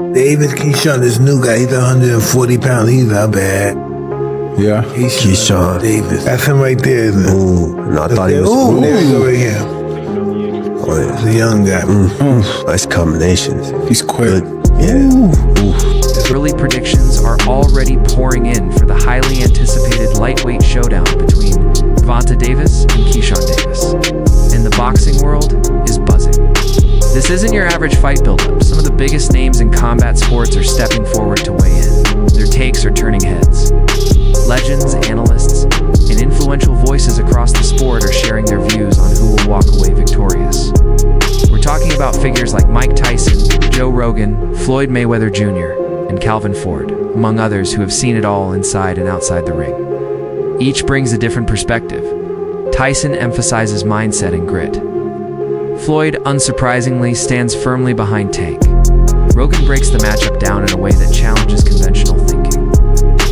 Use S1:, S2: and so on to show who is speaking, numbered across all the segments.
S1: Davis, Keyshawn, this new guy, he's 140 pounds. He's not bad.
S2: Yeah.
S1: Keyshawn Davis. That's him right there, isn't it?
S3: Ooh, no, I thought he was.
S1: Ooh, there you go right here.
S3: Oh, yeah.
S1: He's a young guy.
S3: Nice combination.
S2: He's quick.
S3: Yeah.
S4: Early predictions are already pouring in for the highly anticipated lightweight showdown between Gervonta Davis and Keyshawn Davis. And the boxing world is buzzing. This isn't your average fight buildup. Some of the biggest names in combat sports are stepping forward to weigh in. Their takes are turning heads. Legends, analysts, and influential voices across the sport are sharing their views on who will walk away victorious. We're talking about figures like Mike Tyson, Joe Rogan, Floyd Mayweather Jr., and Calvin Ford, among others who have seen it all inside and outside the ring. Each brings a different perspective. Tyson emphasizes mindset and grit. Floyd, unsurprisingly, stands firmly behind Tank. Rogan breaks the matchup down in a way that challenges conventional thinking.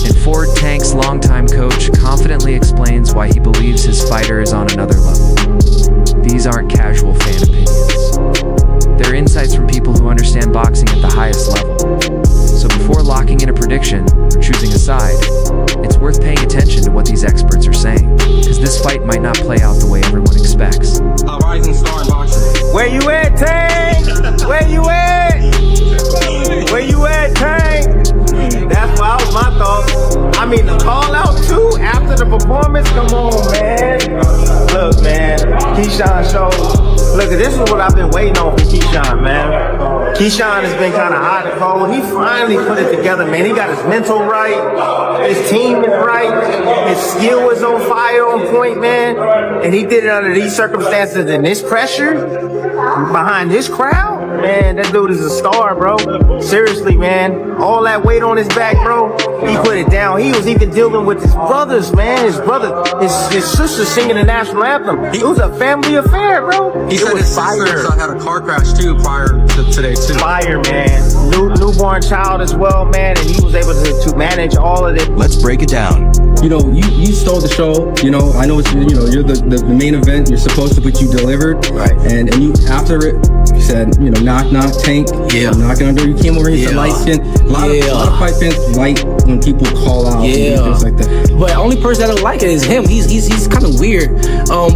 S4: And Ford, Tank's longtime coach, confidently explains why he believes his fighter is on another level. These aren't casual fan opinions. They're insights from people who understand boxing at the highest level. So before locking in a prediction or choosing a side, it's worth paying attention to what these experts are saying, because this fight might not play out the way everyone expects.
S5: A rising star in boxing.
S6: Where you at, Tank? Where you at? Where you at, Tank? That's what was my thoughts. I mean, the call out too after the performance. Come on, man. Look, man. Keyshawn shows. Look, this is what I've been waiting on for Keyshawn, man. Keyshawn has been kind of hot and cold. He finally put it together, man. He got his mental right. His team is right. His skill is on fire, on point, man. And he did it under these circumstances and this pressure behind this crowd. Man, that dude is a star, bro. Seriously, man. All that weight on his back, bro. He put it down. He was even dealing with his brothers, man. His brother, his sister singing the national anthem. It was a family affair, bro.
S5: He said his sister had a car crash too prior to today too.
S6: Fire, man. Newborn child as well, man. And he was able to manage all of it.
S3: Let's break it down.
S7: You know, you stole the show. You know, I know it's, you know, you're the main event. You're supposed to, but you delivered.
S3: Right.
S7: And you, after it, you said, you know, knock, Tank.
S3: Yeah.
S7: I'm knocking on the door. You came over here to light skin. A lot of fight fans like when people call out and things like that.
S8: But the only person that don't like it is him. He's kind of weird.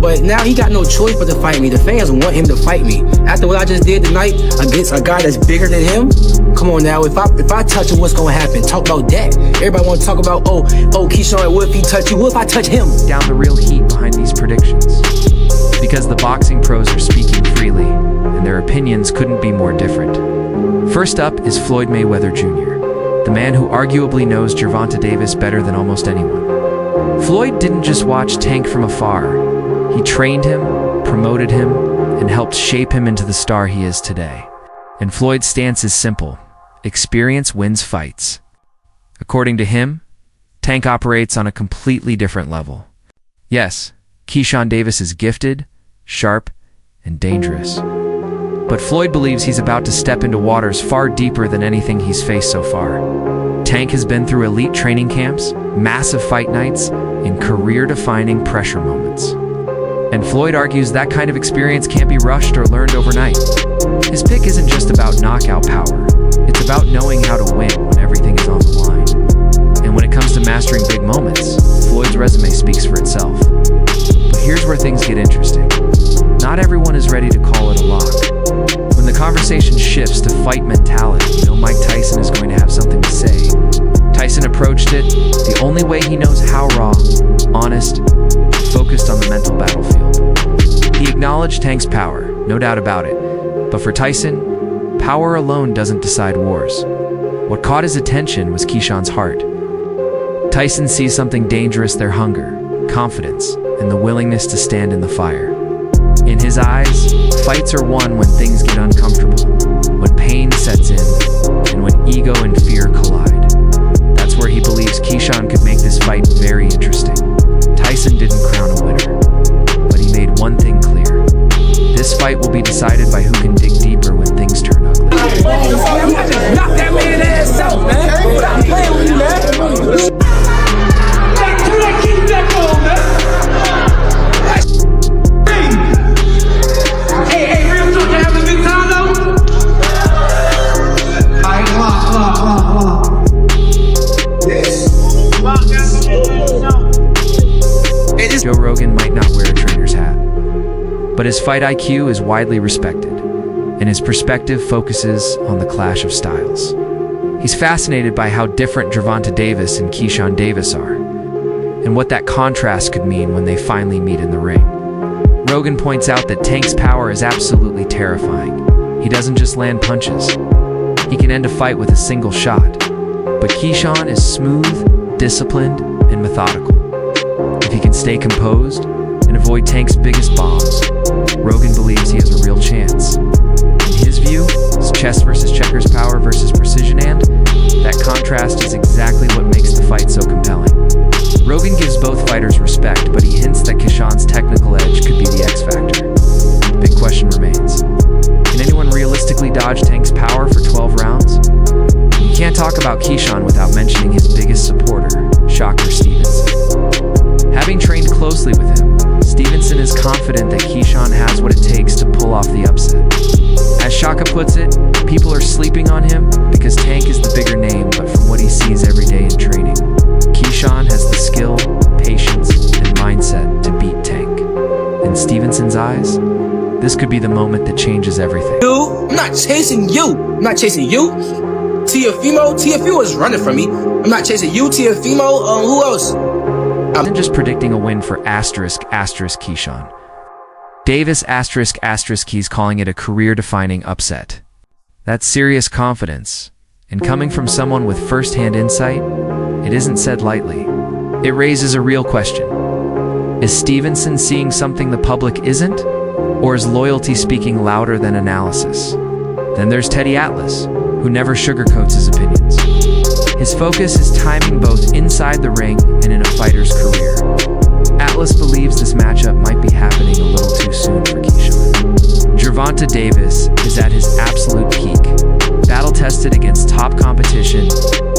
S8: But now he got no choice but to fight me. The fans want him to fight me. After what I just did tonight against a guy that's bigger than him, come on now. If I touch him, what's gonna happen? Talk about that. Everybody want to talk about Keyshawn. What if he touch you? What if I touch him?
S4: Down the real heat behind these predictions. Because the boxing pros are speaking freely, and their opinions couldn't be more different. First up is Floyd Mayweather Jr., the man who arguably knows Gervonta Davis better than almost anyone. Floyd didn't just watch Tank from afar. He trained him, promoted him, and helped shape him into the star he is today. And Floyd's stance is simple: experience wins fights. According to him, Tank operates on a completely different level. Yes, Keyshawn Davis is gifted, sharp, and dangerous. But Floyd believes he's about to step into waters far deeper than anything he's faced so far. Tank has been through elite training camps, massive fight nights, and career-defining pressure moments. And Floyd argues that kind of experience can't be rushed or learned overnight. His pick isn't just about knockout power. It's about knowing how to win when everything is on the line. And when it comes to mastering big moments, Floyd's resume speaks for itself. But here's where things get interesting. Not everyone is ready to call it a lock. When the conversation shifts to fight mentality, you know Mike Tyson is going to have something to say. Tyson approached it the only way he knows how: raw, honest, focused on the mental battlefield. He acknowledged Tank's power, no doubt about it. But for Tyson, power alone doesn't decide wars. What caught his attention was Keyshawn's heart. Tyson sees something dangerous: their hunger, confidence, and the willingness to stand in the fire. In his eyes, fights are won when things get uncomfortable, when pain sets in, and when ego and fear collide. That's where he believes Keyshawn could make this fight very interesting. Tyson didn't crown a winner, but he made one thing clear: this fight will be decided by who can dig deeper when things turn ugly.
S8: Knock that man ass out, man. Stop playing with me, man. Keep that going, man. Hey, real talk, you having a good time though? I ain't
S4: His fight IQ is widely respected, and his perspective focuses on the clash of styles. He's fascinated by how different Gervonta Davis and Keyshawn Davis are, and what that contrast could mean when they finally meet in the ring. Rogan points out that Tank's power is absolutely terrifying. He doesn't just land punches. He can end a fight with a single shot. But Keyshawn is smooth, disciplined, and methodical. If he can stay composed and avoid Tank's biggest bombs, Rogan believes he has a real chance. In his view, it's chess versus checkers, power versus precision, and that contrast is exactly what makes the fight so compelling. Rogan gives both fighters respect, but he hints that Keyshawn's technical edge could be the X factor. Big question remains. Can anyone realistically dodge Tank's power for 12 rounds? You can't talk about Keyshawn without mentioning his biggest supporter, Shocker Stevenson. Having trained closely with him, Stevenson is confident that Keyshawn has what it takes to pull off the upset. As Shaka puts it, people are sleeping on him because Tank is the bigger name, but from what he sees every day in training, Keyshawn has the skill, patience, and mindset to beat Tank. In Stevenson's eyes, this could be the moment that changes everything.
S8: I'm not chasing you. I'm not chasing you. Tiafimo is running from me. I'm not chasing you, Tiafimo. Who else?
S4: I'm just predicting a win for Keyshawn. Davis he's calling it a career-defining upset. That's serious confidence, and coming from someone with first-hand insight, it isn't said lightly. It raises a real question. Is Stevenson seeing something the public isn't? Or is loyalty speaking louder than analysis? Then there's Teddy Atlas, who never sugarcoats his opinions. His focus is timing both inside the ring and in a fighter's career. Atlas believes this matchup might be happening a little too soon for Keyshawn. Gervonta Davis is at his absolute peak, battle-tested against top competition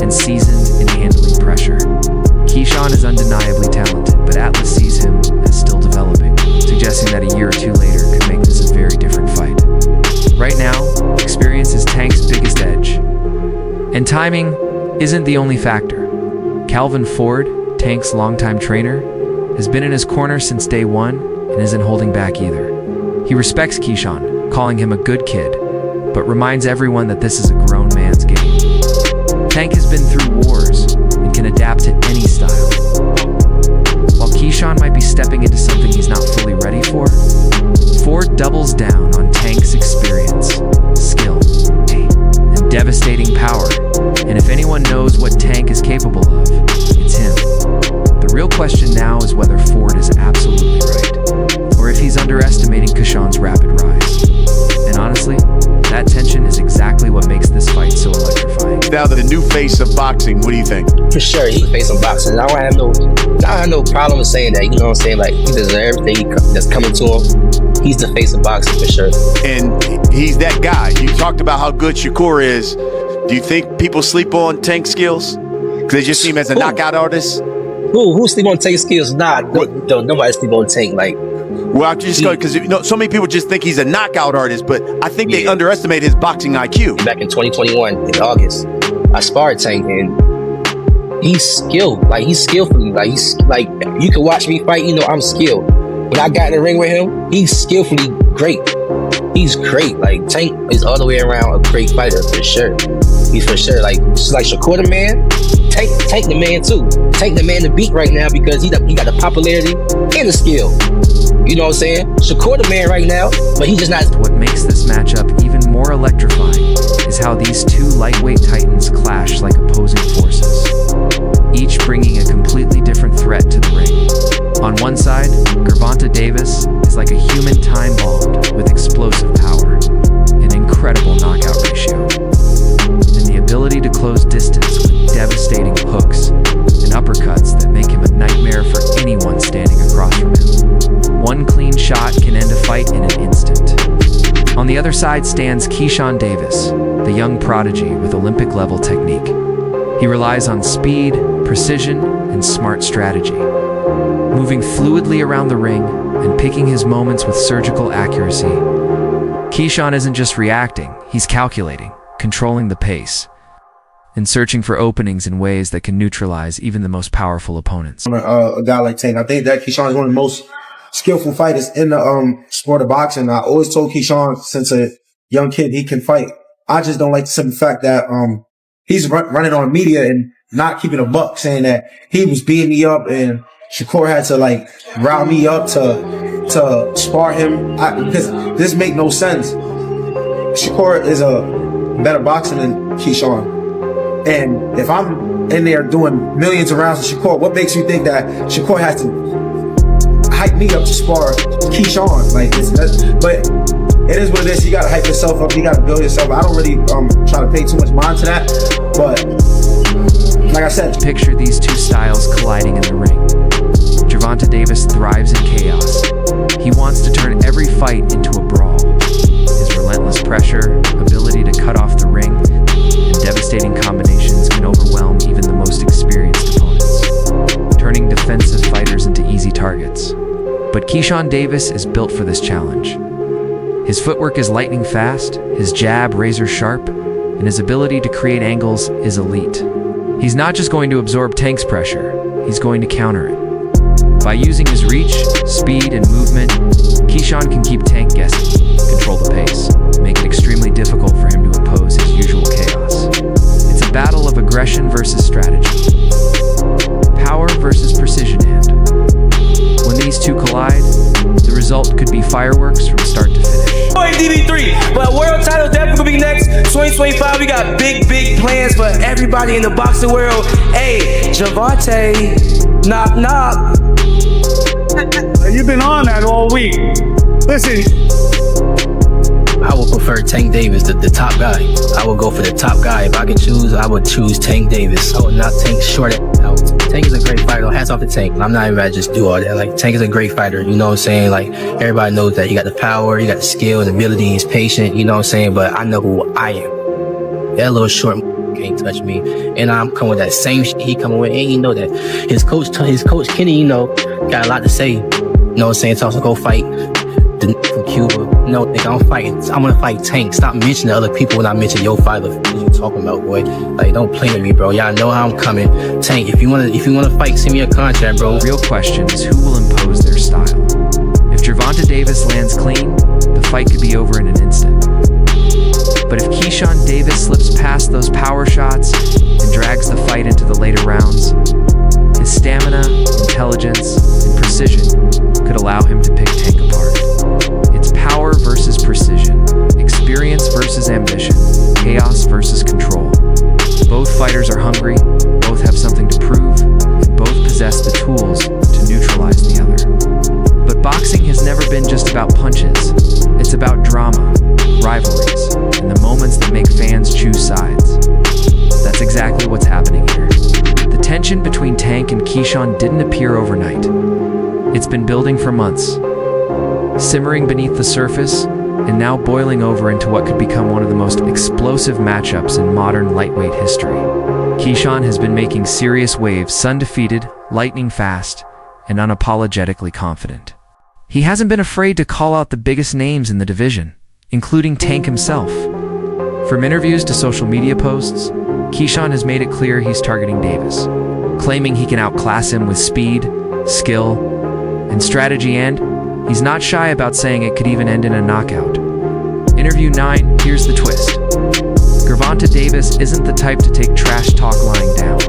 S4: and seasoned in handling pressure. Keyshawn is undeniably talented, but Atlas sees him as still developing, suggesting that a year or two later could make this a very different fight. Right now, experience is Tank's biggest edge. And timing isn't the only factor. Calvin Ford, Tank's longtime trainer, has been in his corner since day one and isn't holding back either. He respects Keyshawn, calling him a good kid, but reminds everyone that this is a grown man's game. Tank has been through wars and can adapt to any style. While Keyshawn might be stepping into something he's not fully ready for, Ford doubles down on Tank's experience, skill, and devastating power. And if anyone knows what Tank is capable of, it's him. The real question now is whether Ford is absolutely right, or if he's underestimating Keyshawn's rapid rise. And honestly, that tension is exactly what makes this fight so electrifying.
S2: Now the new face of boxing, what do you think?
S8: For sure, he face some boxing. I don't have no problem with saying that. You know what I'm saying? Like, he deserves everything that's coming to him. He's the face of boxing for sure.
S2: And he's that guy. You talked about how good Shakur is. Do you think people sleep on Tank's skills? Because they just see him as a knockout artist?
S8: Who sleep on Tank's skills? Nah, don't nobody sleep on Tank. Like,
S2: well, I'm just going because so many people just think he's a knockout artist, but I think they underestimate his boxing IQ.
S8: Back in 2021, in August, I sparred Tank, and he's skilled. Like, he's skillfully. Like, he's like, you can watch me fight. You know, I'm skilled. When I got in the ring with him, he's skillfully great. He's great. Like, Tank is all the way around a great fighter for sure. He's for sure like Shakur the man. Tank the man too. Tank the man to beat right now because he got the popularity and the skill. You know what I'm saying? Shakur the man right now, but he's just not.
S4: What makes this matchup even more electrifying is how these two lightweight titans clash like opposing forces, each bringing a completely different threat to the ring. On one side, Gervonta Davis is like a human time bomb with explosive power, an incredible knockout ratio, and the ability to close distance with devastating hooks and uppercuts that make him a nightmare for anyone standing across from him. One clean shot can end a fight in an instant. On the other side stands Keyshawn Davis, the young prodigy with Olympic-level technique. He relies on speed, precision, and smart strategy, moving fluidly around the ring and picking his moments with surgical accuracy. Keyshawn isn't just reacting, he's calculating, controlling the pace, and searching for openings in ways that can neutralize even the most powerful opponents.
S9: A guy like Tank, I think that Keyshawn is one of the most skillful fighters in the sport of boxing. I always told Keyshawn since a young kid he can fight. I just don't like the simple fact that he's running on media and not keeping a buck, saying that he was beating me up and Shakur had to like rile me up to spar him. Because this make no sense. Shakur is a better boxer than Keyshawn. And if I'm in there doing millions of rounds with Shakur, what makes you think that Shakur has to hype me up to spar Keyshawn? But it is what it is. You gotta hype yourself up. You gotta build yourself. I don't really try to pay too much mind to that. But like I said,
S4: picture these two styles colliding in the ring. Gervonta Davis thrives in chaos. He wants to turn every fight into a brawl. His relentless pressure, ability to cut off the ring, and devastating combinations can overwhelm even the most experienced opponents, turning defensive fighters into easy targets. But Keyshawn Davis is built for this challenge. His footwork is lightning fast, his jab razor sharp, and his ability to create angles is elite. He's not just going to absorb Tank's pressure, he's going to counter it. By using his reach, speed, and movement, Keyshawn can keep Tank guessing, control the pace, make it extremely difficult for him to impose his usual chaos. It's a battle of aggression versus strategy, power versus precision, and when these two collide, the result could be fireworks from start to finish.
S8: DB3, but world title definitely gonna be next. 2025, we got big plans for everybody in the boxing world. Hey, Gervonta, knock knock.
S6: You've been on that all week. Listen.
S8: I would prefer Tank Davis, the top guy. I would go for the top guy. If I could choose, I would choose Tank Davis. I would not Tank short it out. Tank is a great fighter. Hats off to Tank. I'm not even about to just do all that. Like, Tank is a great fighter. You know what I'm saying? Like, everybody knows that he got the power, he got the skill and ability, he's patient. You know what I'm saying? But I know who I am. That little short can't touch me. And I'm coming with that same shit he coming with. And you know that his coach Kenny, you know, got a lot to say. You know what I'm saying? Tells him to go fight the from Cuba. No, nigga, I'm gonna fight Tank. Stop mentioning other people when I mention your fighter. What you talking about, boy? Like, don't play with me, bro. Y'all know how I'm coming. Tank, if you wanna fight, send me a contract, bro.
S4: Real question is who will impose their style. If Gervonta Davis lands clean, the fight could be over in an instant. But if Keyshawn Davis slips past those power shots and drags the fight into the later rounds, his stamina, intelligence, and precision could allow him to pick Tank apart. It's power versus precision, experience versus ambition, chaos versus control. Both fighters are hungry, both have something to prove, and both possess the tools to neutralize the other. But boxing has never been just about punches. It's about drama, rivalries, and the moments that make fans choose sides. That's exactly what's happening here. The tension between Tank and Keyshawn didn't appear overnight. It's been building for months, simmering beneath the surface, and now boiling over into what could become one of the most explosive matchups in modern lightweight history. Keyshawn has been making serious waves, undefeated, lightning fast, and unapologetically confident. He hasn't been afraid to call out the biggest names in the division, including Tank himself. From interviews to social media posts, Keyshawn has made it clear he's targeting Davis, claiming he can outclass him with speed, skill, and strategy, and he's not shy about saying it could even end in a knockout. Interview 9, here's the twist. Gervonta Davis isn't the type to take trash talk lying down.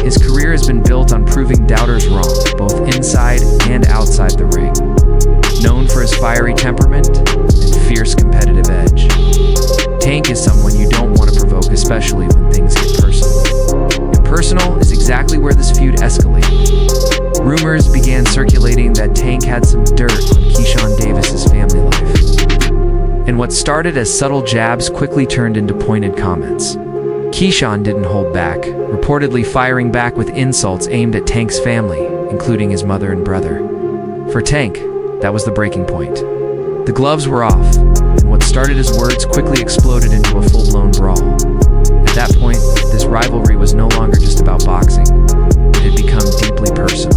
S4: His career has been built on proving doubters wrong, both inside and outside the ring. Known for his fiery temperament and fierce competitive edge, Tank is someone you don't want to provoke, especially when things get personal. And personal is exactly where this feud escalated. Rumors began circulating that Tank had some dirt on Keyshawn Davis's family life. And what started as subtle jabs quickly turned into pointed comments. Keyshawn didn't hold back, reportedly firing back with insults aimed at Tank's family, including his mother and brother. For Tank, that was the breaking point. The gloves were off, and what started as words quickly exploded into a full-blown brawl. At that point, this rivalry was no longer just about boxing. It had become deeply personal.